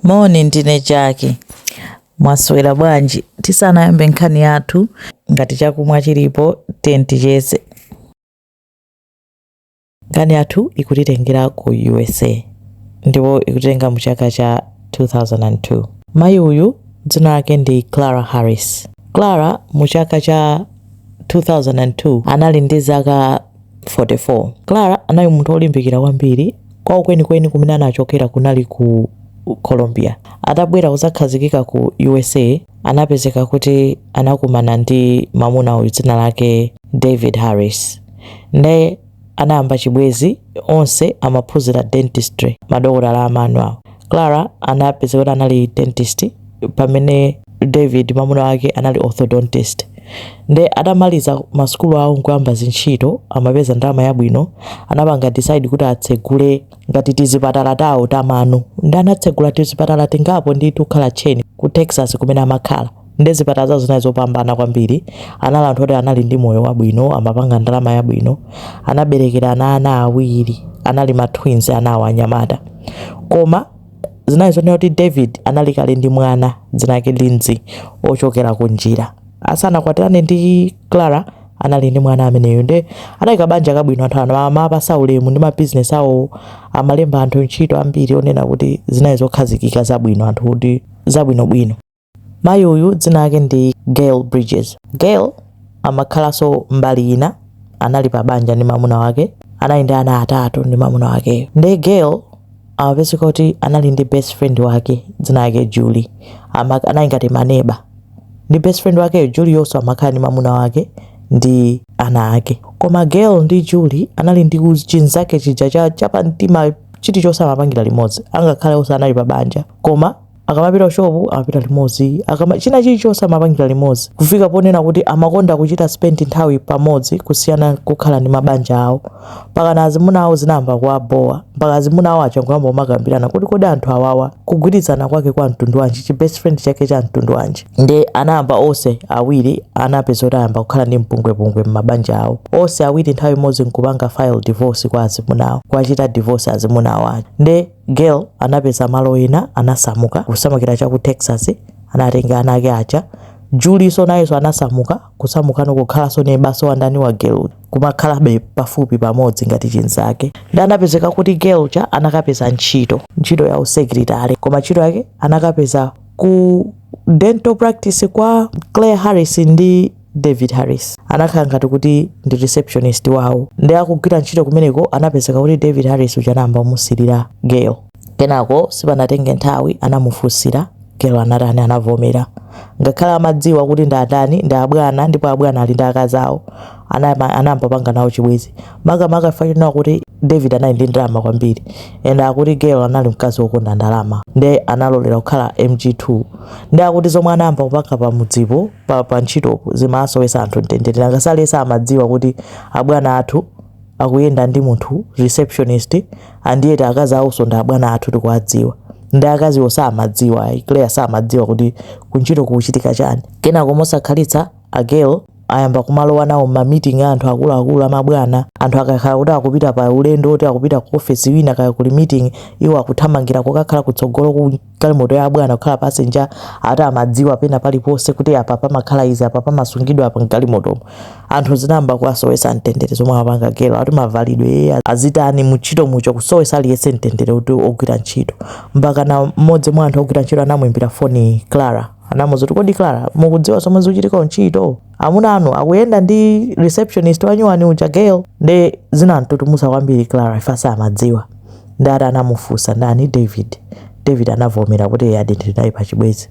Moni ndine Jackie. Mwaswera bwanji. Tisanayambe nkhani yathu ngati chakumwa chilipo ticheze. Nkhani yathu ikutitengera ku USA ndipo ikutitenga mu chaka cha 2002. Mayi uyu dzina lake ndi Clara Harris. Clara mu chaka cha 2002 anali ndi zaka 44. Clara anali munthu olimbikira kwambiri kwa kwenikweni kumene anachokera kunali ku Colombia. Atabwera kuzakhazikika ku USA anapezeka kuti anakumana ndi mamuna uyu dzina lake David Harris. Ndiye anayamba chibwezi, onse amaphunzira dentistry, madokotala amano awo. Clara anapezeka kuti anali dentist pamene David mamuna wake anali orthodontist. Ndiye atamaliza masukulu awo nkuyamba zintchito, amapeza ndalama yabwino, anapanga decide kuti atsegule ngati tizipatala tawo tamano. Ndiye anatsegula tizipatala tingapo ndi tukhala cheni ku Texas kumene amakhala. Ndiye zipatala zawo zinali zopambana kwambiri. Anali anthu oti anali ndi moyo wabwino, amapanga ndalama yabwino. Anaberekera ana awiri, anali ma twins anawo anyamata. Koma zinali zonena kuti David anali kale ndi mwana dzina lake Lindsay ochokera kunjira. Asanakwatirane ndi Clara anali ndi mwana ameneyo. Ndiye anali kabanja kabwino, anthu amapasa ulemu ndi ma business awo, amalemba anthu ntchito ambiri onena kuti zinali zokhazikika zabwino, anthu kuti zabwinobwino. Mayi uyu dzina lake ndi Gail Bridges. Gail amakhalanso mbali ina, anali pa banja ndi mamuna wake, anali ndi ana atatu ndi mamuna wake. Ndiye Gail amapezeka kuti anali ndi best friend wake dzina lake Julie, anali ngati maneba. Ndi best friend wake Julie yonso amakhala ndi mamuna wake ndi ana ake. Koma Gail ndi Julie anali ndi chinzake chija chapa mtima chilichonse amapangira limodzi, angakhale onse anali pa banja. Koma akamapita shopu amapita limodzi, china chilichonse amapangira limodzi, kufika ponena kuti amakonda kuchita spend nthawi pamodzi kusiyana kukhala ndi mabanja awo. Mpaka azimuna awo zinayamba kuwabowa, mpaka azimuna awo achanguyamba kumakambirana kuti kodi anthu awawa kugwirizana kwake kwa mtundu wanji, chi best friend chake cha mtundu wanji. Ndiye anayamba onse awiri anapeza kuti ayamba kukhala ndi mpungwepungwe m'mabanja awo. Onse awiri nthawi imodzi nkupanga file divorce kwa azimuna awo, kwachita divorce azimuna awo. Ndiye Gail anapeza malo ena, anasamuka kusamukira cha ku Texas, anatenga ana ake acha. Julie so nayeso anasamuka kusamukano kukhalanso ne baso wandani wa Gail, kumakhala pafupi pamodzi ngati chinzake. Ndiye anapezeka kuti Gail cha anakapeza ntchito ya secretary, koma ntchito yake anakapeza ku dental practice kwa Clara Harris ndi David Harris. Anakhala ngati kuti ndi receptionist wawo. Ndiye akugwira ntchito kumeneko anapezeka kuti David Harris uja anayamba kumusilira Gail. Kenako sipanatenge nthawi anamufunsira, Gail anatani, anavomera. Ngakhala amadziwa kuti ndi atani, ndi abwana, ndipo abwana ali ndi akazi awo, anayamba panga nawo chibwezi. Makamaka fanira kuti David anali ndi ndalama kwambiri, enda akuti Gail anali mkazi wokonda ndalama. Ndiye analolera kukhala MG2. Ndiye akuti zomwe anayamba kupanga pa mudzipo pa ntchitopo zimasowesa anthu mtendere. Angasalesa amadziwa kuti abwana athu akuyenda ndi munthu receptionist, andiyeti akazi awonso ndi abwana athu tikuwadziwa. Ndiye akazi onse amadziwa, Clara samadziwa kuti kunchito kuchitika chani. Kenako mosakhalitsa Gail ayamba kumalowa nawo ma meeting anthu akuluakulu amabwana. Anthu akakhala kuti akupita pa ulendo, kuti akupita ku office wina kaya kuli meeting, iwo akuthamangira kokakhala kutsogolo ku galimoto ya abwana kukhala passenger, ati amadziwa pena paliponse kuti apa pamakhala izi, apa pamasungidwa apa mgalimoto. Anthu zinamba kuwasowesa mtendere zomwe apanga Gail, ati mavalidwe azitani muchito mucho kusowesa aliyese mtendere kuti ogwira ntchito. Mpaka na mmodzi mwa anthu ogwira ntchito anamuimbira foni Clara, anamuzuti kodi Clara mukudziwa zomwe zikuchitika ntchito, amuna anu akuyenda ndi receptionist wanyuwani uja Gail. Ndiye zinamtutumusa kwambiri Clara, ifasa amadziwa. Ndiye anamufunsa ndani David anavomera kuti yadi ndinayi pa chibwezi.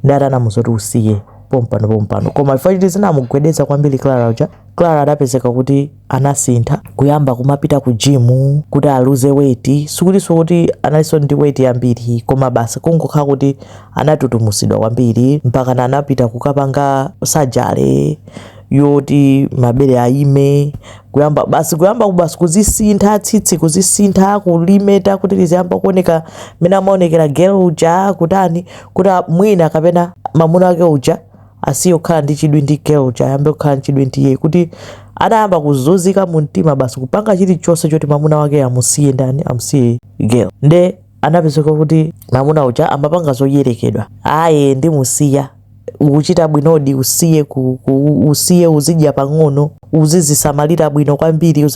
Ndiye anamuzuti usiye pompano. Koma ifachiti zinamugwedeza kwambiri Clara uja. Clara adapezeka kuti anasintha, kuyamba kumapita ku gym kuti aluze weight. Sikuliso kuti analiso ndi weight yambiri, koma basi kungokhala kuti anatutumusidwa kwambiri, mpaka anapita kukapanga surgery yoti mabere aime, kuyamba kuzisintha tsitsi, kuzisintha kulimeta kuti liziyamba kuoneka mena amaonekera Gail uja kutani, kuti mwina kapena mamuna wake uja asiyo khala ndi chidwi ndi Gail uja ayambe kukhala ndi chidwi ndi iye, kuti adayamba kuzunzika mu mtima basi kupanga chilichonse choti mamuna wake amusiye ndani, amusiye Gail. Ndiye anapezeka kuti mwamuna uja amapanga zoyerekedwa. Aye ndimusiya ukuchita bwinodi, usiye uzidya pang'ono, uzizisamalira bwino kwambiri,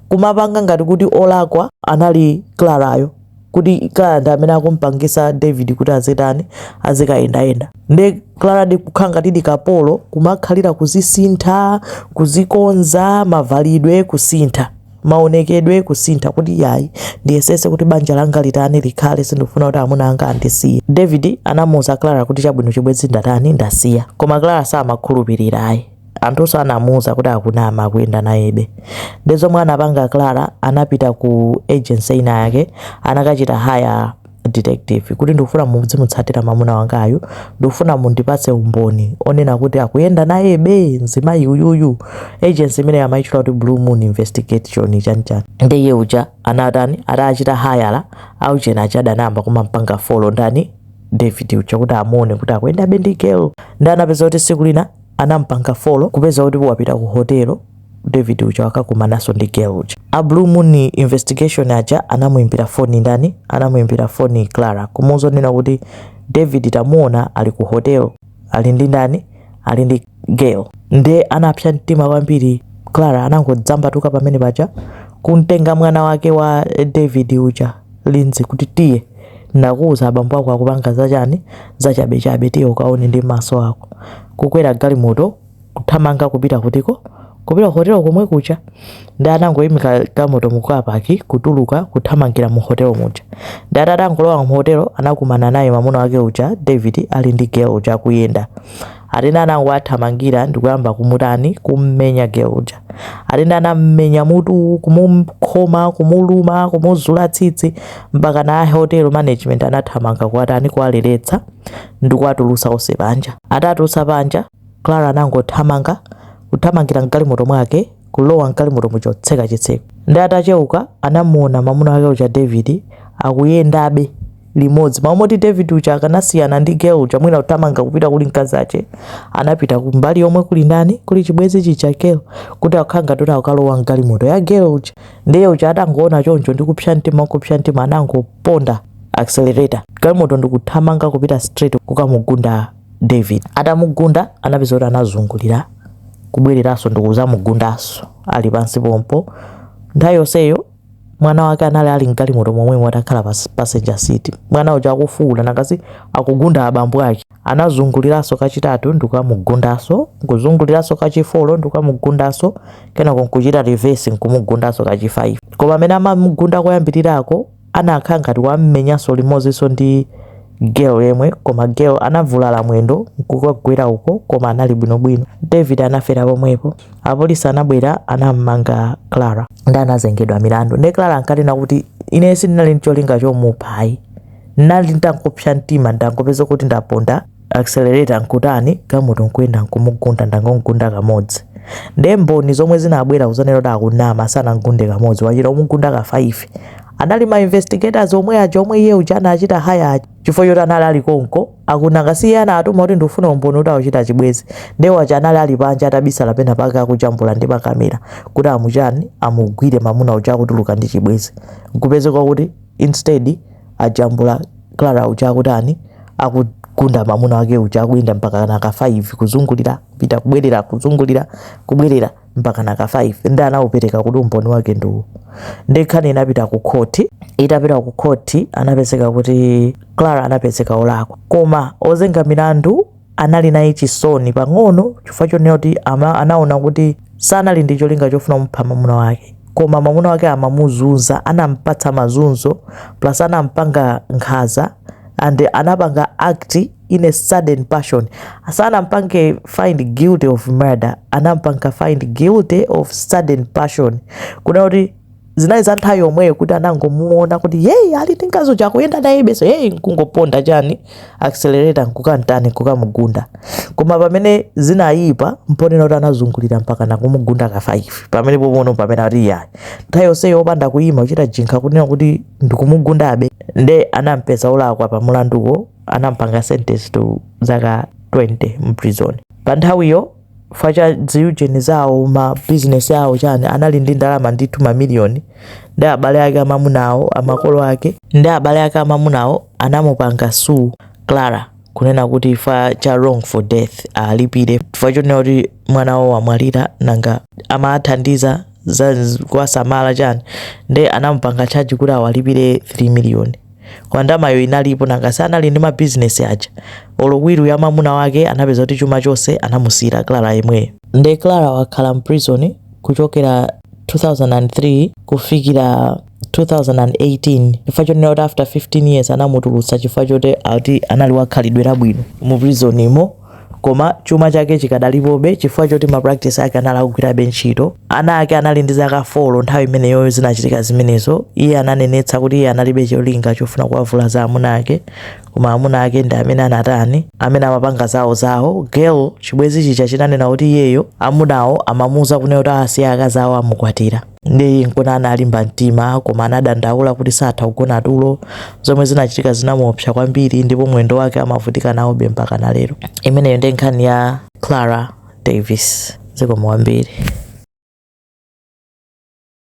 kumapanga ngati kuti olakwa anali Clarayo, kuti Clara ndi amene akumpangisa David kuti azitani azikayendayenda. Nde Clara ndi kukhanga tidi kapolo kumakhalira kuzisintha, kuzikonza, mavalidwe kusintha, maonekedwe kusintha, kuti yayi ndiyesese kuti banja langa litani likhale, sindifuna kuti amuna anga andisiye. David anamuza Clara kuti chabwino chibwezi ndatani ndasiya, koma Clara samakhulupirira ayi. Anthuso anamuza kuti akunama akuyenda nayebe. Ndezomwe anapanga Clara anapita ku agency ina yake, anakachita hire detective kuti ndikufuna muzimutsatira mamuna wangayu, ndikufuna mundipatse umboni onena kuti akuyenda nayebe mzimayi uyuyu. Agency imene amayitchula kuti Blue Moon Investigation chanichani. Ndiye uja anatani atachita hire auchena achada namba kumampanga follow ndani David uja kuti amuone kuti akuyenda bendi girl. Ndi anapeza kuti siku lina anampanga follow kupeza kuti wapita ku hotelo David uja wakakumanaso ndi girl uja. A Blue Moon Investigation aja anamuimbira phone ndani, anamuimbira phone Clara kumuzo nena kuti David tamuona ali ku hotel, ali ndi ndani, ali ndi girl. Nde anapsa mtima kwambiri Clara, anangodzamba tuka pamene paja kumtenga mwana wake wa David uja Lindsay kuti tiye ndakuuza abambo ako akupanga zachani zachabechabe, tiye ukaone ndi maso ako. Kukwera galimoto kuthamanga kupita kutiko, kupita hotelo komwe kucha. Ndi anangoyimika galimoto mukapaki kutuluka kuthamangira mu hotelo muja. Ndi atangolowa mu hotelo anakumana naye mamuna wake uja David ali ndi girl uja kuyenda. Atena anango athamangira ndikuyamba kumutani kummenya girl uja. Atena anammenya mutu, kumumkhoma, kumuluma, kumuzula tsitsi, mpaka na hotel management anathamanga kuatani kualeretsa ndikuatulusa onse panja. Atatulusa panja Clara anangothamanga kuthamangira mgalimoto mwake, kulowa mgalimoto muchotseka chitseko. Ndi atacheuka anamuona mamuna wake uja David akuyendabe limodzi. Mamoti David uja akanasiyana ndi girl uja mwina kuthamanga kupita kuli mkazi ache, anapita kumbali yomwe kuli ndani kuli chibwezi chicha girl kuti akhanga kuti akalowa mgalimoto ya girl uja. Ndiye uja atangoona choncho ndi kupsha mtima anangoponda accelerator galimoto ndikuthamanga kupita straight kukamugunda David. Atamugunda anapeza kuti anazungulira kubwereraso ndikuzamugundaso ali pansi pompo. Nthawi yonseyo mwana wake anali ali mgalimoto momwe atakhala passenger seat. Mwana uja akufuula nakazi akugunda abambo ake. Anazunguliraso kachitatu ndikukamugundaso, kuzunguliraso kachifolo ndikukamugundaso, kenako nkuchita reverse nkumugundaso kachi5. Koma amene amamugunda koyambirirako anakhala ngati wammenyanso limodzinso ndi girl yemwe, koma girl anavulala mwendo nkukagwera uko, koma anali bwinobwino. David anafera pomwepo. Apolisi anabwera anammanga Clara ndi anazengedwa milandu. Ndi Clara ankanena kuti ine sindinali ncholinga chomupha, nali ndangopsa mtima ndangopeza kuti ndaponda accelerator nkutani galimoto nkuyenda nkumugunda ndangomugunda kamodzi. Ndi mboni zomwe zinabwera kuzanena kuti akunama sanamgunde kamodzi, wachita umugunda ka5. Anali ma investigators omwe aja omwe iye uja anachita haya chifukwa choti anali ali konko akunakasiyana atuma kuti ndifuna umboni kuti akuchita chibwezi. Ndiye waja anali ali panja atabisala pena pake akujambula ndi makamera kuti amuchani amugwire mamuna uja akutuluka ndi chibwezi. Nkupezeka kuti instead ajambula Clara uja akutani akugunda mamuna wake uja akuyenda mpaka na ka5 kuzungulira pita kubwerera kuzungulira kubwerera mpaka na ka5. Ndi anaupereka kuti umboni wake nduwo. Ndi Nkhani inapita ku court. Itapita ku court anapezeka kuti Clara anapezeka olakwa, koma ozenga milandu anali naye chisoni pang'ono chifukwa chonena kuti anaona kuti sanali ndi cholinga chofuna kumupha mamuna wake, koma mamuna wake amamuzunza, anampatsa mazunzo plus anampanga nkhaza and anapanga act in a sudden passion. Asana mpange find guilty of murder, anampanga find guilty of sudden passion. Kuna kuti zinali za nthawi yomweyo kuti anangomuona kuti hey ali tinkazo chakuyenda naye beso hey nkungoponda chani accelerator nkukantani kukamugunda. Koma pamene zinayipa mponena kuti anazungulira mpaka nakumugunda ka5 pamene pomono pamene ati yayi nthawi yonseyo opanda kuyima kuchita jinkha kunena kuti ndikumugundabe. Nde anampeza olakwa pa mulanduwo, anampanga sentence to zaka 20 mprison. Pa nthawiyo facha ziujeni zawo ma business yawo chani anali ndi ndalama ndithu mamiliyoni ndi abale ake amamunawo amakolo ake ndi abale ake amamunawo anamupanga sue Clara kunena kuti ifa cha wrongful death alipire chifukwa chonena kuti mwana wawo amwalira nanga amathandiza za kuwasamala chani ndi anamupanga charge kuti awalipire 3 million. Kwa ndamayo inalipo nanga sanali ndi mabusiness aja olokwiru ya mamuna wake anapeza kuti chuma chose anamusira Clara yemwe. Ndi Clara wakhala mprison kuchokera 2003 kufikira 2018 chifukwa chonena kuti after 15 years anamutulutsa chifukwa choti ati anali wakhalidwe labwino mu prison imo, koma chuma chake chikadalipobe chifukwa choti ma practice ake anali akugwirabe ntchito. Ana ake anali ndi zaka 4 nthawi imeneyo zinachitika zimenezo. Iye ananenetsa kuti iye analibe cholinga chofuna kuwavula za amuna ake, koma amuna ake ndi amene anatani amene amapanga zawo. Girl chibwezi chicha chinanena kuti iyeyo amunawo amamuza kunena kuti asiye akazi awo amukwatira. Ndi nkona analimba mtima koma anadandaula kuti satha kugona tulo, zomwe zinachitika zinamuopsa kwambiri ndipo mwendo wake amavutika nawo mpaka na lero. Imeneyo ndi nkhani ya Clara Davis. Zikomo kwambiri.